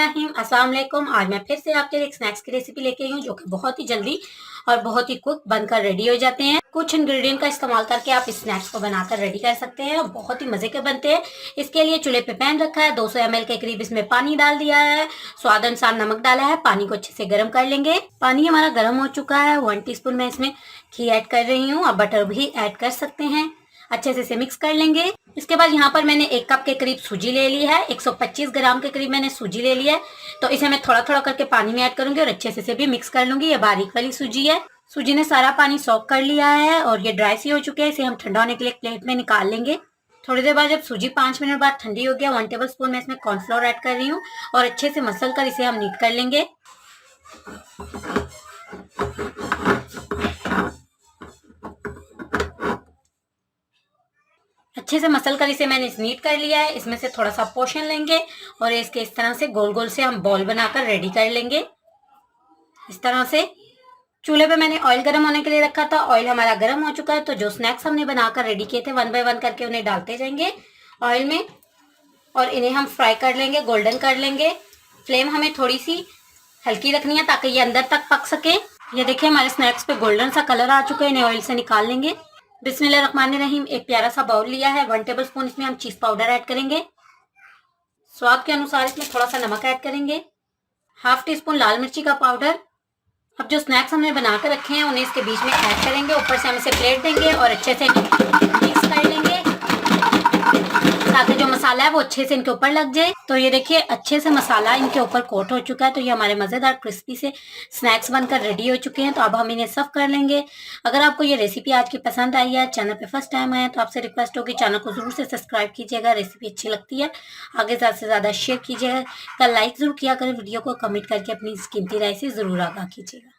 बिस्मिल्लाहिर्रहमानिर्रहीम। अस्सलाम वालेकुम। आज मैं फिर से आपके लिए एक स्नैक्स की रेसिपी लेके आई हूँ जो कि बहुत ही जल्दी और बहुत ही क्विक बनकर रेडी हो जाते हैं। कुछ इंग्रेडिएंट का इस्तेमाल करके आप इस स्नैक्स को बनाकर रेडी कर सकते हैं और बहुत ही मजे के बनते हैं। इसके लिए चूल्हे पे पैन रखा है, 200 ml के करीब इसमें पानी डाल दिया है, स्वाद अनुसार नमक डाला है। पानी को अच्छे से गर्म कर लेंगे। पानी हमारा गर्म हो चुका है। 1 टीस्पून मैं इसमें घी ऐड कर रही हूँ और बटर भी ऐड कर सकते हैं। अच्छे से इसे मिक्स कर लेंगे। इसके बाद यहाँ पर मैंने 1 कप के करीब सूजी ले ली है, 125 ग्राम के करीब मैंने सूजी ले लिया है। तो इसे मैं थोड़ा थोड़ा करके पानी में ऐड करूंगी और अच्छे से इसे भी मिक्स कर लूंगी। ये बारीक वाली सूजी है। सूजी ने सारा पानी सोक कर लिया है और ये ड्राई सी हो चुकी है। इसे हम ठंडा होने के लिए प्लेट में निकाल लेंगे। थोड़ी देर बाद जब सूजी 5 मिनट बाद ठंडी हो गया, 1 टेबल स्पून मैं इसमें कॉर्नफ्लोर ऐड कर रही हूँ और अच्छे से मसल कर इसे हम नीट कर लेंगे। अच्छे से मसल कर इसे मैंने नीट कर लिया है। इसमें से थोड़ा सा पोर्शन लेंगे और इसके इस तरह से गोल गोल से हम बॉल बनाकर रेडी कर लेंगे। इस तरह से चूल्हे पे मैंने ऑयल गर्म होने के लिए रखा था। ऑयल हमारा गर्म हो चुका है। तो जो स्नैक्स हमने बनाकर रेडी किए थे 1 बाय 1 करके उन्हें डालते जाएंगे ऑयल में और इन्हें हम फ्राई कर लेंगे, गोल्डन कर लेंगे। फ्लेम हमें थोड़ी सी हल्की रखनी है ताकि ये अंदर तक पक सके। ये देखिए हमारे स्नैक्स पे गोल्डन सा कलर आ चुका है। इन्हें ऑयल से निकाल लेंगे। बिस्मिल्लाहिर्रहमानिर्रहीम। एक प्यारा सा बाउल लिया है, 1 टेबल स्पून इसमें हम चीज पाउडर ऐड करेंगे। स्वाद के अनुसार इसमें थोड़ा सा नमक ऐड करेंगे। 1/2 टीस्पून लाल मिर्ची का पाउडर। अब जो स्नैक्स हमने बना कर रखे हैं उन्हें इसके बीच में ऐड करेंगे। ऊपर से हम इसे प्लेट देंगे और अच्छे से मिक्स कर लेंगे ताकि जो मसाला है वो अच्छे से इनके ऊपर लग जाए। तो ये देखिए अच्छे से मसाला इनके ऊपर कोट हो चुका है। तो ये हमारे मजेदार क्रिस्पी से स्नैक्स बनकर रेडी हो चुके हैं। तो अब हम इन्हें सर्व कर लेंगे। अगर आपको ये रेसिपी आज की पसंद आई है, चैनल पे फर्स्ट टाइम आए तो आपसे रिक्वेस्ट होगी चैनल को जरूर से सब्सक्राइब कीजिएगा। रेसिपी अच्छी लगती है आगे ज्यादा से ज्यादा शेयर कीजिएगा। लाइक जरूर किया करें वीडियो को, कमेंट करके अपनी कीमती राय से जरूर आगाह कीजिएगा।